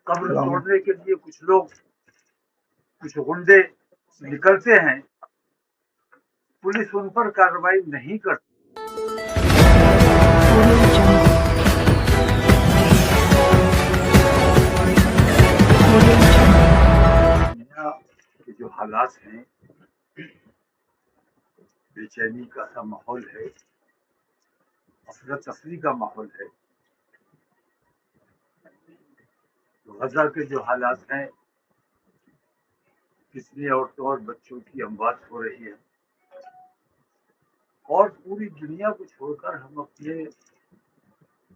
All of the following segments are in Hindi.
कब्र तोड़ने के लिए कुछ लोग, कुछ गुंडे निकलते हैं, पुलिस उन पर कार्रवाई नहीं करती। दुनिया के जो हालात हैं, बेचैनी का सा माहौल है, अफरा तफरी का माहौल है। गजा के जो हालात हैं, कितनी औरतों और बच्चों की अमवात हो रही है, और पूरी दुनिया को छोड़कर हम अपने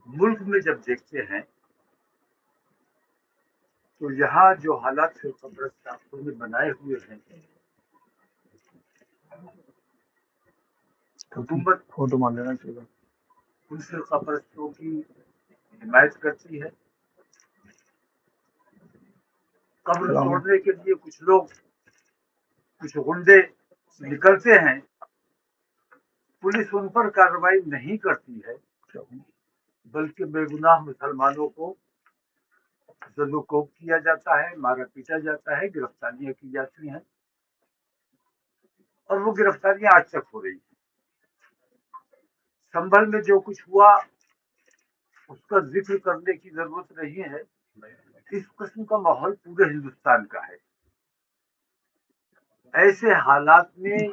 मुल्क में जब देखते हैं तो यहाँ जो हालात कब्रिस्तानों में बनाए हुए हैं, हुकूमत फोटो मान लेना चाहिए, उन फिरकापरस्तों की हिमायत करती है। कब्र तोड़ने के लिए कुछ लोग, कुछ गुंडे निकलते हैं, पुलिस उन पर कार्रवाई नहीं करती है, बल्कि बेगुनाह मुसलमानों को जल्लुकोब किया जाता है, मारा पीटा जाता है, गिरफ्तारियां की जाती हैं, और वो गिरफ्तारियां आज तक हो रही हैं। संभल में जो कुछ हुआ उसका जिक्र करने की जरूरत नहीं है। इस किस्म का माहौल पूरे हिंदुस्तान का है। ऐसे हालात में ईद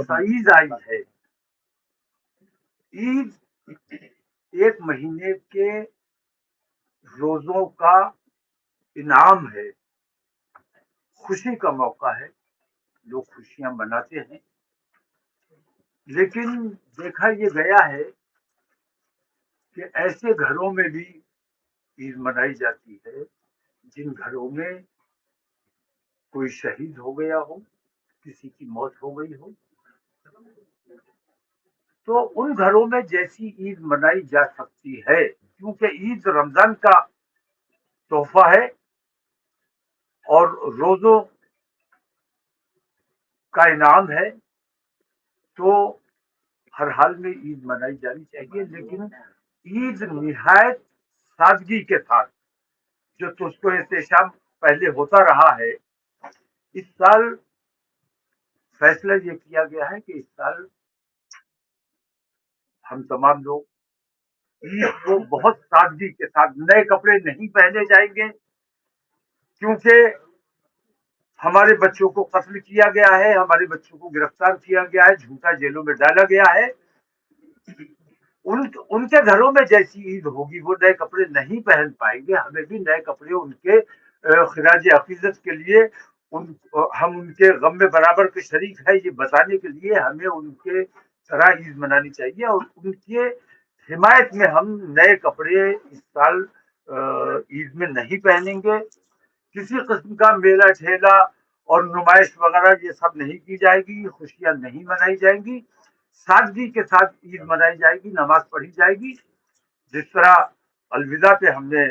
सईद आई है। ईद एक महीने के रोजों का इनाम है, खुशी का मौका है, लोग खुशियां मनाते हैं। लेकिन देखा ये गया है कि ऐसे घरों में भी ईद मनाई जाती है जिन घरों में कोई शहीद हो गया हो, किसी की मौत हो गई हो। तो उन घरों में जैसी ईद मनाई जा सकती है, क्योंकि ईद रमजान का तोहफा है और रोजों का इनाम है, तो हर हाल में ईद मनाई जानी चाहिए। लेकिन ईद निहायत सादगी के साथ, जो तुझको एहतशाम पहले होता रहा है, इस साल फैसला ये किया गया है कि इस साल हम तमाम लोग ईद को बहुत सादगी के साथ, नए कपड़े नहीं पहने जाएंगे, क्योंकि हमारे बच्चों को कत्ल किया गया है, हमारे बच्चों को गिरफ्तार किया गया है, झूठा जेलों में डाला गया है। उनके घरों में जैसी ईद होगी वो नए कपड़े नहीं पहन पाएंगे। हमें भी नए कपड़े उनके खिराज अकीदत के लिए, हम उनके गम में बराबर के शरीक है, ये बताने के लिए हमें उनके तरह ईद मनानी चाहिए। और उनके हिमायत में हम नए कपड़े इस साल ईद में नहीं पहनेंगे। किसी किस्म का मेला ठेला और नुमाइश वगैरह ये सब नहीं की जाएगी, खुशियां नहीं मनाई जाएंगी। सादगी के साथ ईद मनाई जाएगी, नमाज पढ़ी जाएगी। जिस तरह अलविदा पे हमने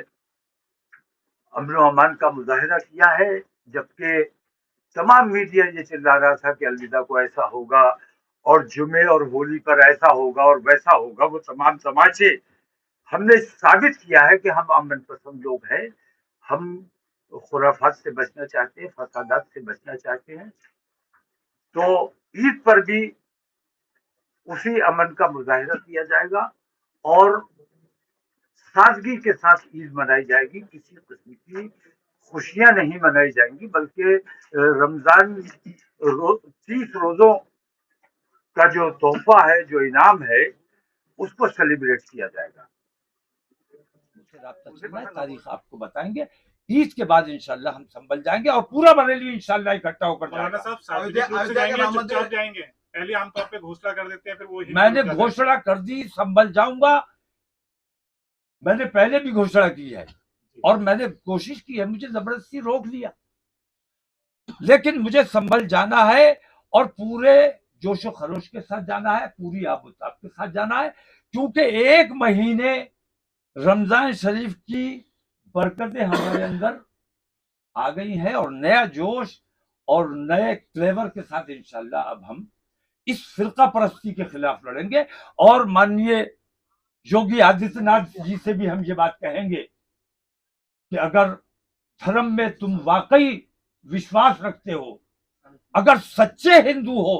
अमन व अमान का मुजाहिरा किया है, जबकि तमाम मीडिया ये चिल्ला रहा था कि अलविदा को ऐसा होगा और जुमे और होली पर ऐसा होगा और वैसा होगा, वो तमाम तमाशे, हमने साबित किया है कि हम अमन पसंद लोग हैं। हम खुराफात से बचना चाहते हैं, फसादात से बचना चाहते हैं। तो ईद पर भी उसी अमन का मुजाहिरा किया जाएगा और सादगी के साथ ईद मनाई जाएगी। किसी किस्म की खुशियां नहीं मनाई जाएंगी, बल्कि रमजान 30 रोजों का जो तोहफा है, जो इनाम है, उसको सेलिब्रेट किया जाएगा। तारीख आपको बताएंगे। ईद के बाद इंशाल्लाह हम संभल जाएंगे और पूरा बरेली इंशाल्लाह इकट्ठा होकर जाएंगे। पहले आमतौर पे घोषणा कर देते हैं, फिर वो मैंने घोषणा कर दी, संभल जाऊंगा। मैंने पहले भी घोषणा की है और मैंने कोशिश की है, मुझे जबरदस्ती रोक लिया, लेकिन मुझे संभल जाना है और पूरे जोशो खरोश के साथ जाना है, पूरी आबोताब के साथ जाना है, क्योंकि एक महीने रमजान शरीफ की बरकतें हमारे अंदर आ गई हैं और नया जोश और नए क्लेवर के साथ इंशाल्लाह अब हम इस फिरका परस्ती के खिलाफ लड़ेंगे। और माननीय योगी आदित्यनाथ जी से भी हम ये बात कहेंगे कि अगर धर्म में तुम वाकई विश्वास रखते हो, अगर सच्चे हिंदू हो,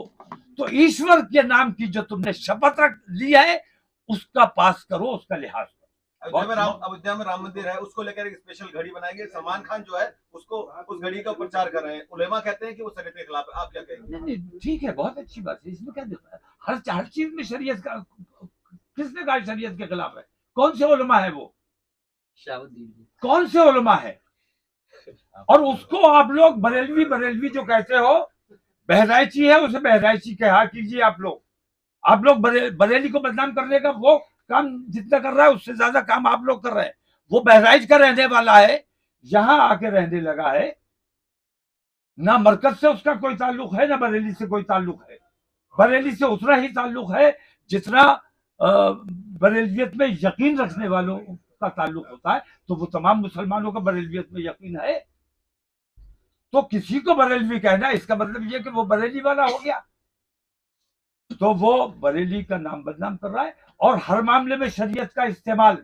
तो ईश्वर के नाम की जो तुमने शपथ रख ली है उसका पास करो, उसका लिहाज करो। अयोध्या में राम मंदिर है, उसको लेकर एक स्पेशल घड़ी बनाएंगे। सलमान खान जो है उसको उस घड़ी का प्रचार कर रहे हैं। उलेमा कहते हैं कि वो शरीयत के खिलाफ है। आप क्या कहेंगे? नहीं, ठीक है, बहुत अच्छी बात है, इसमें क्या दिक्कत है? हर चीज में शरीयत का, किसने कहा शरीयत के खिलाफ है? कौन से उलमा है वो? कौन से उलमा है? और उसको आप लोग बरेलवी जो कहते हो, बहराइची है, उसे बहराइची कहा कीजिए। आप लोग बरेली को बदनाम करने का वो काम जितना कर रहा है उससे ज्यादा काम आप लोग कर रहे हैं। वो बहराइच का रहने वाला है, यहां आके रहने लगा है, ना मरकज से उसका कोई ताल्लुक है, ना बरेली से कोई ताल्लुक है। बरेली से उतना ही ताल्लुक है जितना बरेलियत में यकीन रखने वालों का ताल्लुक होता है। तो वो तमाम मुसलमानों का बरेलियत में यकीन है, तो किसी को बरेलवी कहना इसका मतलब ये कि वो बरेली वाला हो गया। तो वो बरेली का नाम बदनाम कर रहा है और हर मामले में शरीयत का इस्तेमाल।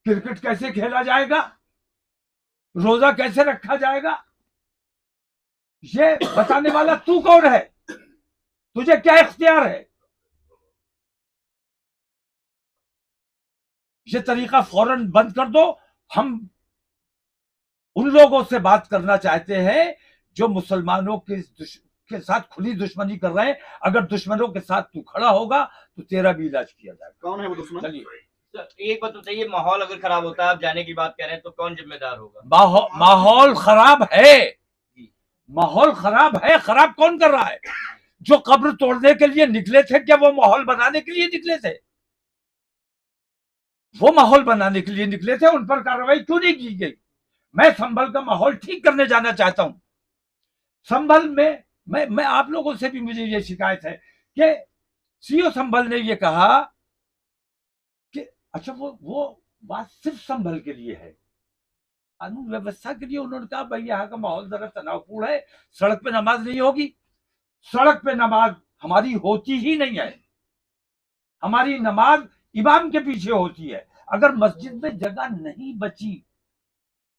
क्रिकेट कैसे खेला जाएगा, रोजा कैसे रखा जाएगा, ये बताने वाला तू कौन है? तुझे क्या इख्तियार है? ये तरीका फौरन बंद कर दो। हम उन लोगों से बात करना चाहते हैं जो मुसलमानों के साथ खुली दुश्मनी कर रहे हैं। अगर दुश्मनों के साथ तू खड़ा होगा तो तेरा भी इलाज किया जाएगा। कौन है वो दुश्मन? चलिए, एक बात बताइए, माहौल अगर खराब होता है, आप जाने की बात कह रहे हैं, तो कौन जिम्मेदार होगा? माहौल खराब है, माहौल खराब है। खराब कौन कर रहा है? जो कब्र तोड़ने के लिए निकले थे, क्या वो माहौल बनाने के लिए निकले थे? वो माहौल बनाने के लिए निकले थे, उन पर कार्रवाई क्यों नहीं की गई? मैं संभल का माहौल ठीक करने जाना चाहता हूं। संभल में मैं आप लोगों से भी मुझे ये शिकायत है कि सीओ संभल ने ये कहा कि अच्छा वो बात सिर्फ संभल के लिए है, कानून व्यवस्था के लिए उन्होंने कहा भाई यहाँ का माहौल जरा तनावपूर्ण है, सड़क पे नमाज नहीं होगी। सड़क पे नमाज हमारी होती ही नहीं है। हमारी नमाज इमाम के पीछे होती है। अगर मस्जिद में जगह नहीं बची,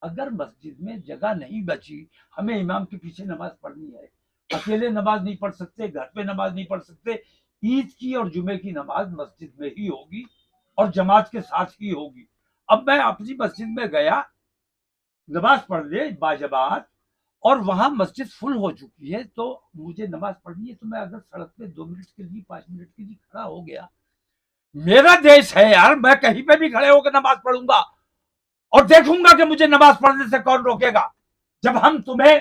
अगर मस्जिद में जगह नहीं बची, हमें इमाम के पीछे नमाज पढ़नी है। अकेले नमाज नहीं पढ़ सकते, घर पे नमाज नहीं पढ़ सकते। ईद की और जुमे की नमाज मस्जिद में ही होगी और जमात के साथ ही होगी। अब मैं अपनी मस्जिद में गया, नमाज पढ़ ले बाजमात, और वहां मस्जिद फुल हो चुकी है, तो मुझे नमाज पढ़नी है। तो मैं अगर सड़क पे 2 मिनट के लिए 5 मिनट के लिए खड़ा हो गया, मेरा देश है यार, मैं कहीं पे भी खड़े होकर नमाज पढ़ूंगा और देखूंगा कि मुझे नमाज पढ़ने से कौन रोकेगा। जब हम तुम्हें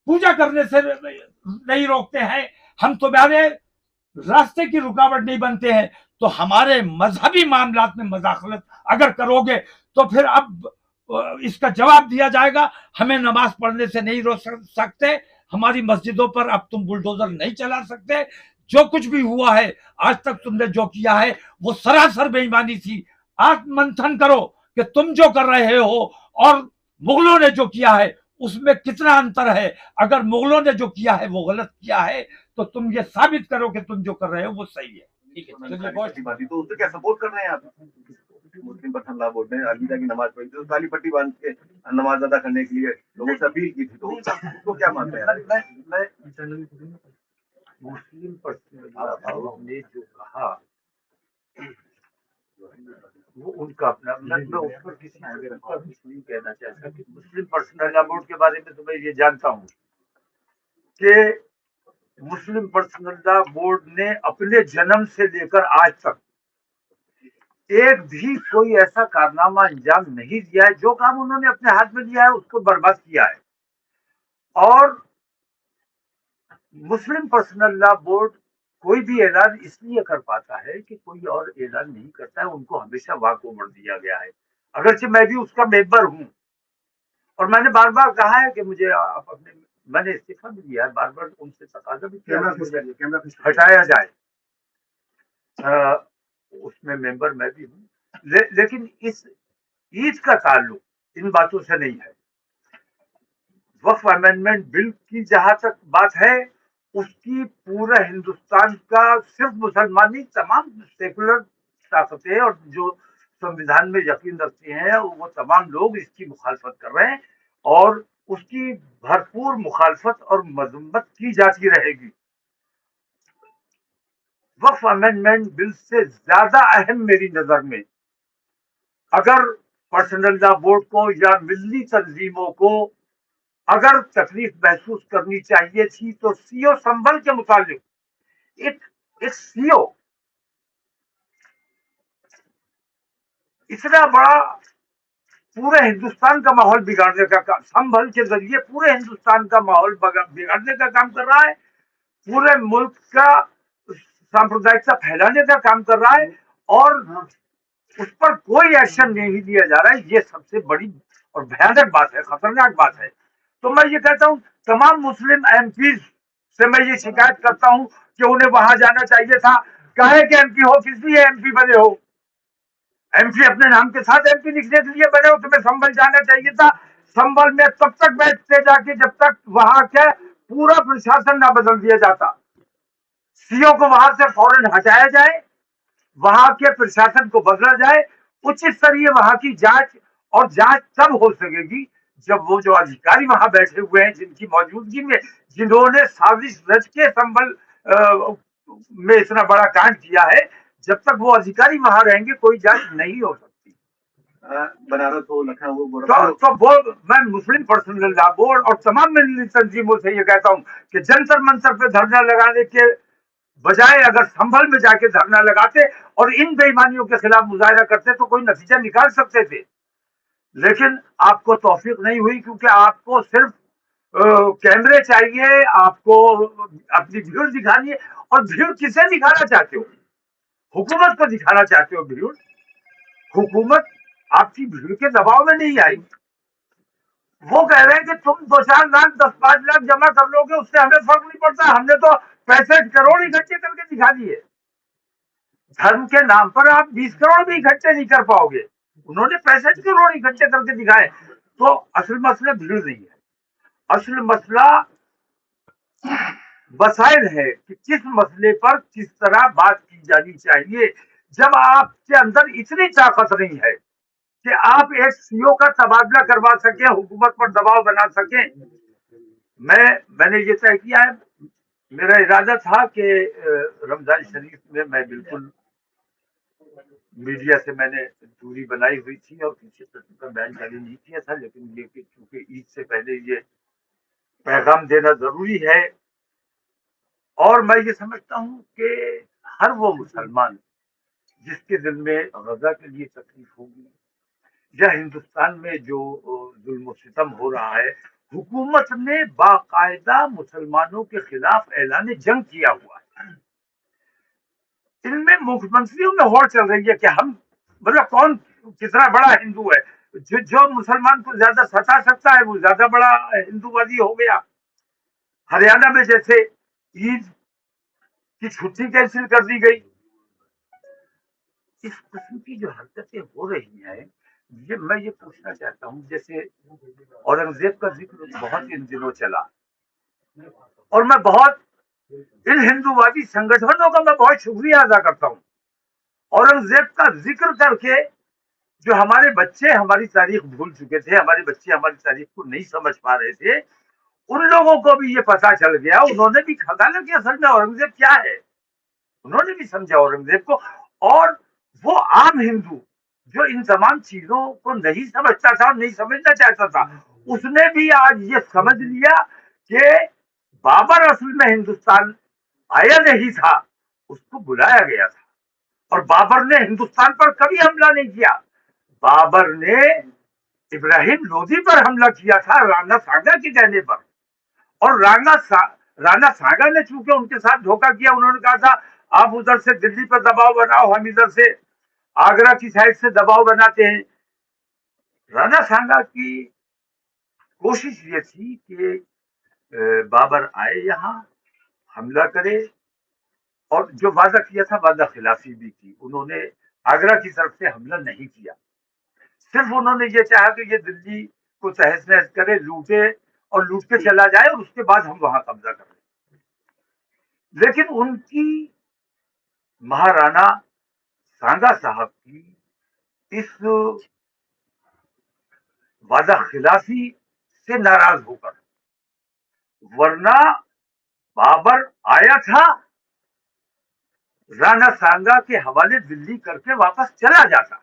पूजा करने से नहीं रोकते हैं, हम तुम्हारे रास्ते की रुकावट नहीं बनते हैं, तो हमारे मजहबी मामलात में मदाखलत अगर करोगे तो फिर अब इसका जवाब दिया जाएगा। हमें नमाज पढ़ने से नहीं रोक सकते, हमारी मस्जिदों पर अब तुम बुलडोजर नहीं चला सकते। जो कुछ भी हुआ है आज तक, तुमने जो किया है वो सरासर बेईमानी थी। आत्ममंथन करो कि तुम जो कर रहे हो और मुगलों ने जो किया है उसमें कितना अंतर है। अगर मुगलों ने जो किया है वो गलत किया है, तो तुम ये साबित करो कि तुम जो कर रहे हो वो सही है। ठीक है, तो उससे क्या सपोर्ट कर रहे हैं आप? मुस्लिम पर्सन लॉ बोर्ड ने अलविदा की नमाज पढ़ी, तो काली पट्टी बांध के नमाज अदा करने के लिए लोगों से अपील की थी, तो उसको क्या मानते हैं? मैं मुस्लिम पर्सन ने जो कहा वो उनका अपना, मैं उस पर किसी पर कुछ नहीं कहना चाहता कि मुस्लिम पर्सनल लॉ बोर्ड के बारे में तो मैं ये जानता हूँ कि मुस्लिम पर्सनल लॉ बोर्ड ने अपने जन्म से लेकर आज तक एक भी कोई ऐसा कारनामा अंजाम नहीं दिया है। जो काम उन्होंने अपने हाथ में लिया है उसको बर्बाद किया है। और मुस्लिम पर्सनल लॉ बोर्ड कोई भी ऐलान इसलिए कर पाता है कि कोई और ऐलान नहीं करता है। उनको हमेशा वाक ओवर दिया गया है, अगरचे मैं भी उसका मेंबर हूं। और मैंने बार बार कहा है कि मुझे आप अपने, मैंने इस्तीफा भी दिया है, बार बार उनसे तकाजा भी किया हटाया जाए। उसमें मेंबर मैं भी हूँ, लेकिन इस ईद का ताल्लुक इन बातों से नहीं है। वक्फ अमेंडमेंट बिल की जहां तक बात है, उसकी पूरा हिंदुस्तान का सिर्फ मुसलमान नहीं, तमाम सेकुलर ताकतें और जो संविधान में यकीन रखते हैं, वो तमाम लोग इसकी मुखालफत कर रहे हैं और उसकी भरपूर मुखालफत और मजम्मत की जाती रहेगी। वक्फ अमेंडमेंट बिल से ज्यादा अहम मेरी नजर में अगर पर्सनल लॉ बोर्ड को या मिल्ली तंजीमों को अगर तकलीफ महसूस करनी चाहिए थी तो सीओ संभल के मुतालिक एक सीओ इतना बड़ा पूरे हिंदुस्तान का माहौल बिगाड़ने का काम, संभल के जरिए पूरे हिंदुस्तान का माहौल बिगाड़ने का काम कर रहा है, पूरे मुल्क का सांप्रदायिकता फैलाने का काम कर रहा है और उस पर कोई एक्शन नहीं लिया जा रहा है। ये सबसे बड़ी और भयानक बात है, खतरनाक बात है। तो मैं ये कहता हूं तमाम मुस्लिम एमपी से मैं ये शिकायत करता हूं कि उन्हें वहां जाना चाहिए था। काहे के एमपी हो, किस लिए एमपी बने हो? एमपी अपने नाम के साथ एमपी लिखने के लिए बने हो, तुम्हें संभल जाना चाहिए था। संभल में तब तक बैठते जाके जब तक वहां के पूरा प्रशासन ना बदल दिया जाता। सीओ को वहां से फौरन हटाया जाए, वहां के प्रशासन को बदला जाए, उच्च स्तरीय वहां की जांच, और जांच तब हो सकेगी जब वो जो अधिकारी वहां बैठे हुए हैं जिनकी मौजूदगी में जिन्होंने साजिश रच के संभल में इतना बड़ा कांड किया है, जब तक वो अधिकारी वहां रहेंगे कोई जांच नहीं हो सकती। बनारस हो, लखनऊ हो, तो गोरखपुर वो मैं मुस्लिम पर्सनल लॉ बोर्ड और तमाम मिल्ली तंजीमों से ये कहता हूं कि जंतर मंतर पे धरना लगाने के बजाय अगर संभल में जाके धरना लगाते और इन बेईमानियों के खिलाफ मुजाहिरा करते तो कोई नतीजा निकाल सकते थे। लेकिन आपको तौफीक नहीं हुई क्योंकि आपको सिर्फ कैमरे चाहिए, आपको अपनी भीड़ दिखानी है। और भीड़ किसे दिखाना चाहते हो? हुकूमत को दिखाना चाहते हो भीड़। हुकूमत आपकी भीड़ के दबाव में नहीं आई। वो कह रहे हैं कि तुम 2-4 लाख 10-5 लाख जमा कर लोगे उससे हमें फर्क नहीं पड़ता, हमने तो 65 करोड़ इकट्ठे करके दिखा दिए। धर्म के नाम पर आप 20 करोड़ भी इकट्ठे नहीं कर पाओगे, उन्होंने 65 करोड़ इकट्ठे करके दिखाए। तो असल मसला भीड़ नहीं है, असल मसला वसाइल है कि किस मसले पर किस तरह बात की जानी चाहिए। जब आपके अंदर इतनी ताकत नहीं है कि आप एक सीओ का तबादला करवा सके, हुकूमत पर दबाव बना सके। मैंने ये तय किया है, मेरा इरादा था कि रमजान शरीफ में मैं बिल्कुल मीडिया से मैंने दूरी बनाई हुई थी और किसी किस्म का बयान जारी नहीं किया था, लेकिन ये कि चूंकि ईद से पहले ये पैगाम देना जरूरी है। और मैं ये समझता हूँ कि हर वो मुसलमान जिसके दिल में गजा के लिए तकलीफ होगी या हिंदुस्तान में जो जुल्म सितम हो रहा है, हुकूमत ने बाकायदा मुसलमानों के खिलाफ ऐलान जंग किया हुआ है। इनमें मुख्यमंत्रियों में होड़ चल रही है कि हम मतलब कौन कितना बड़ा हिंदू है, जो मुसलमान को ज्यादा सता सकता है वो ज्यादा बड़ा हिंदूवादी हो गया। हरियाणा में जैसे ईद की छुट्टी कैंसिल कर दी गई। इस किस्म की जो हरकतें हो रही हैं, मैं ये पूछना चाहता हूँ, जैसे औरंगजेब का जिक्र बहुत इन दिनों चला और मैं बहुत इन हिंदूवादी संगठनों का मैं बहुत शुक्रिया अदा करता हूँ। औरंगजेब का जिक्र करके जो हमारे बच्चे हमारी तारीख भूल चुके थे, हमारे बच्चे हमारी तारीख को नहीं समझ पा रहे थे, उन लोगों को भी ये पता चल गया। उन्होंने भी खजाना कि असल में औरंगजेब क्या है, उन्होंने भी समझा औरंगजेब को। और वो आम हिंदू जो इन तमाम चीजों को नहीं समझता था और नहीं समझना चाहता था, उसने भी आज ये समझ लिया कि बाबर असल में हिंदुस्तान आया नहीं था, उसको बुलाया गया था। और बाबर ने हिंदुस्तान पर कभी हमला नहीं किया, बाबर ने इब्राहिम लोदी पर हमला किया था राणा सांगा के कहने पर। और राणा सांगा ने चूंकि उनके साथ धोखा किया, उन्होंने कहा था आप उधर से दिल्ली पर दबाव बनाओ, हम इधर से आगरा की साइड से दबाव बनाते हैं। राणा सांगा की कोशिश ये थी कि बाबर आए यहाँ, हमला करे, और जो वादा किया था वादा खिलाफी भी की। उन्होंने आगरा की तरफ से हमला नहीं किया, सिर्फ उन्होंने ये चाहा कि ये दिल्ली को तहस नहस करे, लूटे और लूट के चला जाए और उसके बाद हम वहां कब्जा करें। लेकिन उनकी महाराणा सांगा साहब की इस वादा खिलाफी से नाराज होकर, वरना बाबर आया था, राणा सांगा के हवाले दिल्ली करके वापस चला जाता,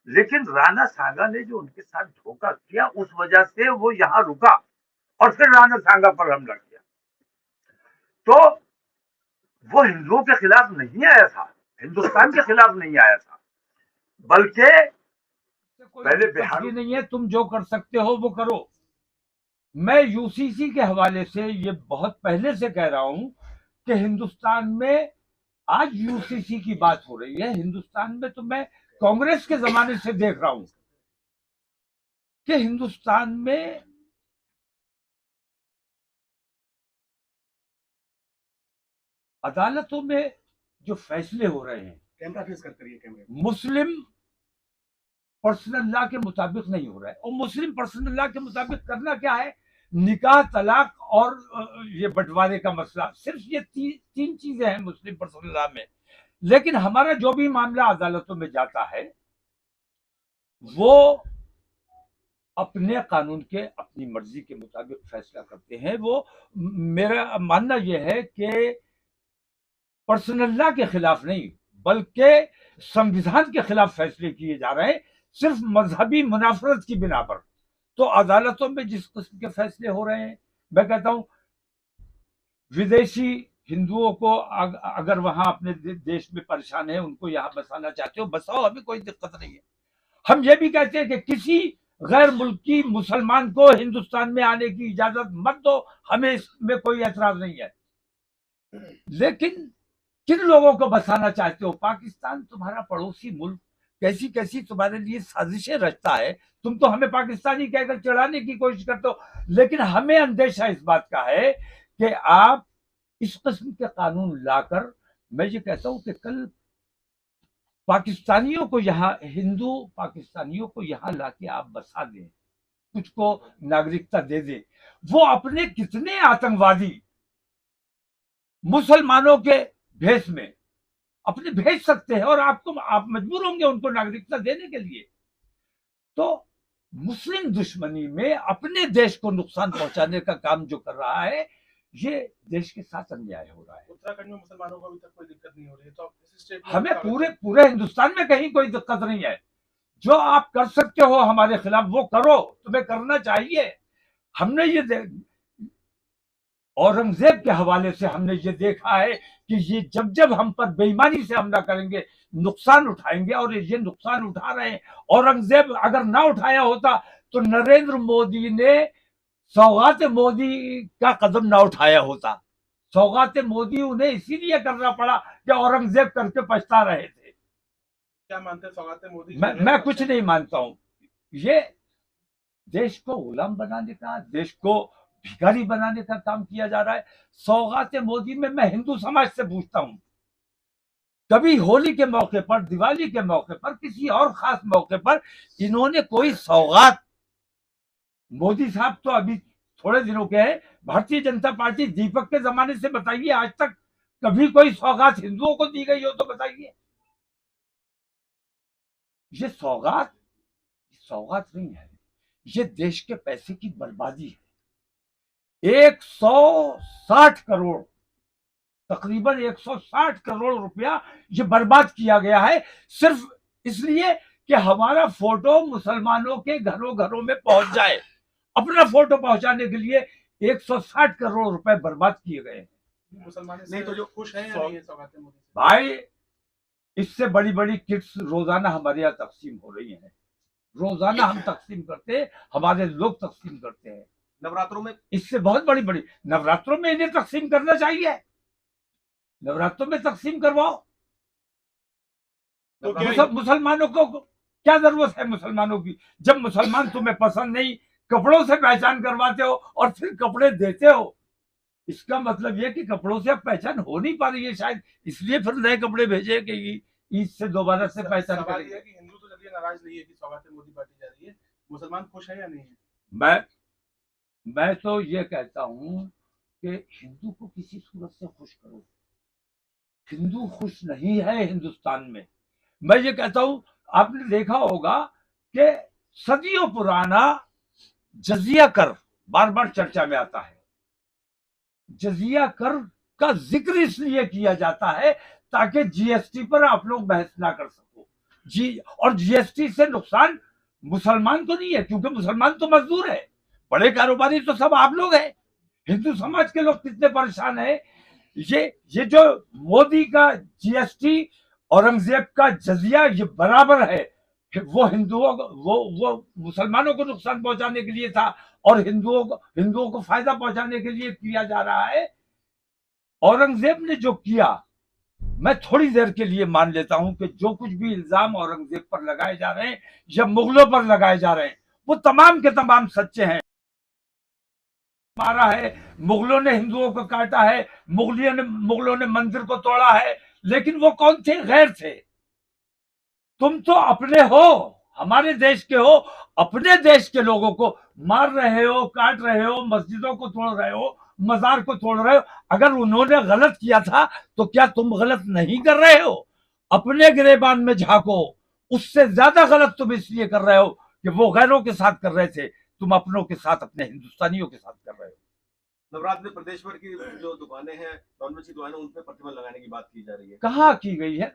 लेकिन राणा सांगा ने जो उनके साथ धोखा किया उस वजह से वो यहां रुका और फिर राणा सांगा पर हमला किया। तो वो हिंदुओं के खिलाफ नहीं आया था, हिंदुस्तान के खिलाफ नहीं आया था, बल्कि पहले बिहार नहीं है। तुम जो कर सकते हो वो करो। मैं यूसीसी के हवाले से ये बहुत पहले से कह रहा हूं कि हिंदुस्तान में आज यूसीसी की बात हो रही है। हिंदुस्तान में तो मैं कांग्रेस के जमाने से देख रहा हूं कि हिंदुस्तान में अदालतों में जो फैसले हो रहे हैं, कैमरा फेस कर करिए कैमरे, मुस्लिम पर्सनल लॉ के मुताबिक नहीं हो रहा है। और मुस्लिम पर्सनल लॉ के मुताबिक करना क्या है? निकाह, तलाक और ये बंटवारे का मसला। सिर्फ ये तीन चीजें हैं मुस्लिम पर्सनल लॉ में। लेकिन हमारा जो भी मामला अदालतों में जाता है वो अपने कानून के, अपनी मर्जी के मुताबिक फैसला करते हैं। वो मेरा मानना यह है कि पर्सनल लॉ के खिलाफ नहीं बल्कि संविधान के खिलाफ फैसले किए जा रहे हैं, सिर्फ मजहबी मुनाफरत की बिना पर। तो अदालतों में जिस किस्म के फैसले हो रहे हैं, मैं कहता हूं विदेशी हिंदुओं को अगर वहां अपने देश में परेशान है, उनको यहां बसाना चाहते हो, बसाओ, हमें कोई दिक्कत नहीं है। हम ये भी कहते हैं कि किसी गैर मुल्की मुसलमान को हिंदुस्तान में आने की इजाजत मत दो, हमें इसमें कोई एतराज नहीं है। लेकिन किन लोगों को बसाना चाहते हो? पाकिस्तान तुम्हारा पड़ोसी मुल्क कैसी कैसी तुम्हारे लिए साजिशें रचता है। तुम तो हमें पाकिस्तानी कहकर चढ़ाने की कोशिश करते हो, लेकिन हमें अंदेशा इस बात का है कि आप इस किस्म के कानून लाकर, मैं ये कहता हूं कि कल पाकिस्तानियों को यहाँ, हिंदू पाकिस्तानियों को यहाँ लाके आप बसा दें, कुछ को नागरिकता दे दें, वो अपने कितने आतंकवादी मुसलमानों के भेष में अपने भेज सकते हैं और आप मजबूर होंगे उनको नागरिकता देने के लिए। तो मुस्लिम दुश्मनी में अपने देश को नुकसान पहुंचाने का काम जो कर रहा है, ये देश के साथ अन्याय हो रहा है। उत्तराखंड में मुसलमानों को अभी तक कोई दिक्कत नहीं हो रही है, तो इस स्टेट में हमें पूरे हिंदुस्तान में कहीं कोई दिक्कत नहीं है। जो आप कर सकते हो हमारे खिलाफ वो करो, तुम्हें करना चाहिए। हमने ये औरंगजेब के हवाले से हमने ये देखा है कि ये जब हम पर बेईमानी से हमला करेंगे, नुकसान उठाएंगे, और ये नुकसान उठा रहे हैं। औरंगजेब अगर ना उठाया होता तो नरेंद्र मोदी ने सौगात मोदी का कदम ना उठाया होता। सौगात मोदी उन्हें इसीलिए करना पड़ा कि औरंगजेब करके पछता रहे थे। क्या मानते हैं सौगात मोदी? मैं कुछ नहीं मानता हूं। ये देश को गुलाम बनाने का, देश को भिखारी बनाने का काम किया जा रहा है। सौगात मोदी में मैं हिंदू समाज से पूछता हूं, कभी होली के मौके पर, दिवाली के मौके पर, किसी और खास मौके पर इन्होंने कोई सौगात? मोदी साहब तो अभी थोड़े दिनों के हैं, भारतीय जनता पार्टी दीपक के जमाने से बताइए आज तक कभी कोई सौगात हिंदुओं को दी गई हो तो बताइए। ये सौगात नहीं है, ये देश के पैसे की बर्बादी है। 160 करोड़, तकरीबन 160 करोड़ रुपया ये बर्बाद किया गया है, सिर्फ इसलिए कि हमारा फोटो मुसलमानों के घरों में पहुंच जाए। अपना फोटो पहुंचाने के लिए 160 करोड़ रुपए बर्बाद किए गए। मुसलमान नहीं तो जो खुश हैं या नहीं है सौगात मोदी से? भाई, इससे बड़ी बड़ी किट्स रोजाना हमारे यहाँ तकसीम हो रही हैं। रोजाना हम तकसीम करते हैं, हमारे लोग तकसीम करते हैं। नवरात्रों में इससे बहुत बड़ी नवरात्रों में इन्हें तकसीम करना चाहिए। नवरात्रों में तकसीम करवाओ। तो मुसलमानों को क्या जरूरत है? मुसलमानों की, जब मुसलमान तुम्हें पसंद नहीं, कपड़ों से पहचान करवाते हो और फिर कपड़े देते हो, इसका मतलब यह कि कपड़ों से अब पहचान हो नहीं पा रही है, शायद इसलिए फिर नए कपड़े भेजे कि ईद से दोबारा से पहचान करेंगे। हिंदू तो चलिए नाराज नहीं है कि सौगात मोदी बांटी जा रही है, मुसलमान खुश है या नहीं है? मैं तो ये कहता हूं कि हिंदू को किसी सूरत से खुश करो। हिंदू खुश नहीं है हिंदुस्तान में। मैं ये कहता हूं आपने देखा होगा कि सदियों पुराना जजिया कर बार बार चर्चा में आता है। जजिया कर का जिक्र इसलिए किया जाता है ताकि जीएसटी पर आप लोग बहस ना कर सको। और जीएसटी से नुकसान मुसलमान को नहीं है, क्योंकि मुसलमान तो मजदूर है, बड़े कारोबारी तो सब आप लोग हैं। हिंदू समाज के लोग कितने परेशान हैं। ये जो मोदी का जीएसटी, औरंगजेब का जजिया, ये बराबर है। वो हिंदुओं को, वो मुसलमानों को नुकसान पहुंचाने के लिए था और हिंदुओं को फायदा पहुंचाने के लिए किया जा रहा है। औरंगजेब ने जो किया, मैं थोड़ी देर के लिए मान लेता हूं कि जो कुछ भी इल्जाम औरंगजेब पर लगाए जा रहे हैं या मुगलों पर लगाए जा रहे हैं, वो तमाम के तमाम सच्चे हैं। मारा है, मुगलों ने हिंदुओं को काटा है, मुगलों ने मंदिर को तोड़ा है, लेकिन वो कौन थे? गैर थे। तुम तो अपने हो, हमारे देश के हो, अपने देश के लोगों को मार रहे हो, काट रहे हो, मस्जिदों को तोड़ रहे हो, मजार को तोड़ रहे हो। अगर उन्होंने गलत किया था तो क्या तुम गलत नहीं कर रहे हो? अपने गिरेबान में झांको, उससे ज्यादा गलत तुम इसलिए कर रहे हो कि वो गैरों के साथ कर रहे थे, तुम अपनों के साथ, अपने हिंदुस्तानियों के साथ कर रहे हो। नवरात्र में प्रदेश भर की जो दुकानें हैं, नॉनवेज की दुकानें, उन पे प्रतिबंध लगाने की बात की जा रही है। कहाँ की गई है?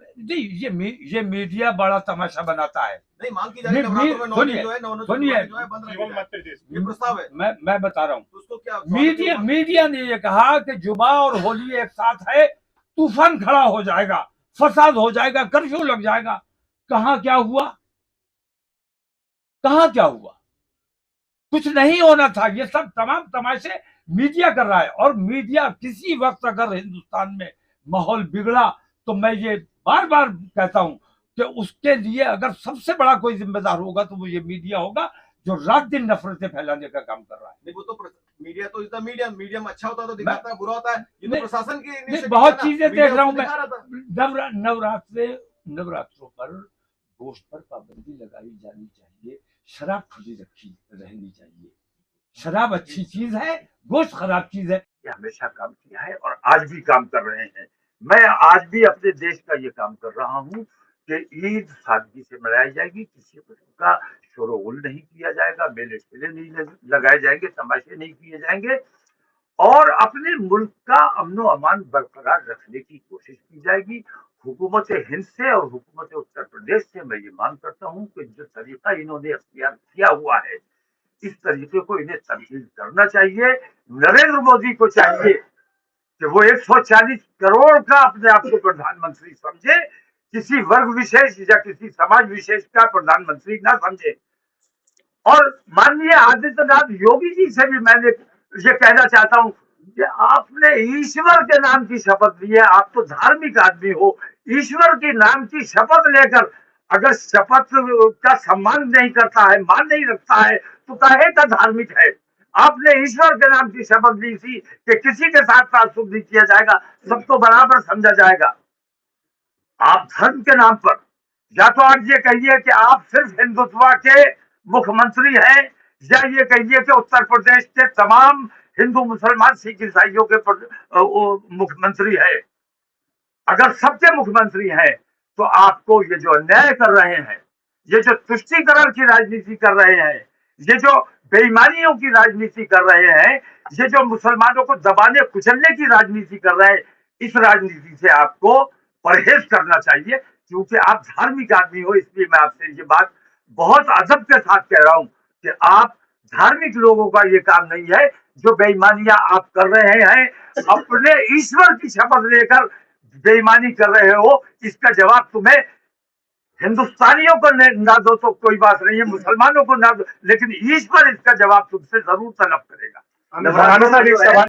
ये मीडिया बड़ा तमाशा बनाता है। नहीं, मांग की जा रही है नवरात्र में नॉनवेज जो है, नॉनवेज जो है बंद जीवन रखा मत देश ये प्रस्ताव है। मैं बता रहा हूँ, तो उसको क्या मीडिया ने ये कहा कि जुमा और होली एक साथ है, तूफान खड़ा हो जाएगा, फसाद हो जाएगा, कर्फ्यू लग जाएगा। कहाँ क्या हुआ? कहाँ क्या हुआ? कुछ नहीं होना था। ये सब तमाम तमाशे मीडिया कर रहा है। और मीडिया किसी वक्त अगर हिंदुस्तान में माहौल बिगड़ा तो मैं ये बार बार कहता हूं कि उसके लिए अगर सबसे बड़ा कोई जिम्मेदार होगा तो वो ये मीडिया होगा, जो रात दिन नफरतें फैलाने का काम कर रहा है। नहीं, वो तो मीडिया तो इसका मीडियम अच्छा होता है तो दिखाता है, बुरा होता है। ये तो प्रशासन की बहुत चीजें देख रहा हूं मैं। नवरात्रों पर गोश्त पर पाबंदी लगाई जानी चाहिए, शराब खुली रहनी चाहिए। शराब अच्छी चीज है, गोश्त खराब चीज है। ये हमेशा काम किया है और आज भी काम कर रहे हैं। मैं आज भी अपने देश का ये काम कर रहा हूँ कि ईद सादगी से मनाई जाएगी, किसी किस्म का शोरगुल नहीं किया जाएगा, मेले ठेले नहीं लगाए जाएंगे, तमाशे नहीं किए जाएंगे और अपने मुल्क का अमन व अमान बरकरार रखने की कोशिश की जाएगी। हुकूमत हिंद से और हुकूमत उत्तर प्रदेश से मैं ये मांग करता हूँ कि जो तरीका इन्होंने अख्तियार किया हुआ है, इस तरीके को इन्हें तब्दील करना चाहिए। नरेंद्र मोदी को चाहिए कि वो 140 करोड़ का अपने आप को प्रधानमंत्री समझे, किसी वर्ग विशेष या किसी समाज विशेष का प्रधानमंत्री ना समझे। और माननीय आदित्यनाथ योगी जी से भी मैंने ये कहना चाहता हूँ कि आपने ईश्वर के नाम की शपथ ली है, आप तो धार्मिक आदमी हो, ईश्वर के नाम की शपथ लेकर अगर शपथ का सम्मान नहीं करता है, मान नहीं रखता है, तो काहे का धार्मिक है? आपने ईश्वर के नाम की शपथ ली थी कि किसी के साथ तासुब नहीं किया जाएगा, सबको बराबर समझा जाएगा। आप धर्म के नाम पर या तो आज ये कहिए कि आप सिर्फ हिंदुत्व के मुख्यमंत्री हैं, या ये कहिए कि उत्तर प्रदेश के तमाम हिंदू मुसलमान सिख ईसाइयों के मुख्यमंत्री है। अगर सबके मुख्यमंत्री हैं तो आपको ये जो अन्याय कर रहे हैं, ये जो तुष्टीकरण की राजनीति कर रहे हैं, ये जो बेईमानियों की राजनीति कर रहे हैं, ये जो मुसलमानों को दबाने कुचलने की राजनीति कर रहे हैं, इस राजनीति से आपको परहेज करना चाहिए। क्योंकि आप धार्मिक आदमी हो, इसलिए मैं आपसे ये बात बहुत अदब के साथ कह रहा हूं कि आप धार्मिक लोगों का ये काम नहीं है। जो बेईमानियां आप कर रहे हैं, अपने ईश्वर की शपथ लेकर बेईमानी कर रहे हो, इसका जवाब तुम्हें हिंदुस्तानियों को ना दो तो कोई बात नहीं है, मुसलमानों को ना दो, लेकिन ईश्वर इसका जवाब तुमसे जरूर तलब करेगा।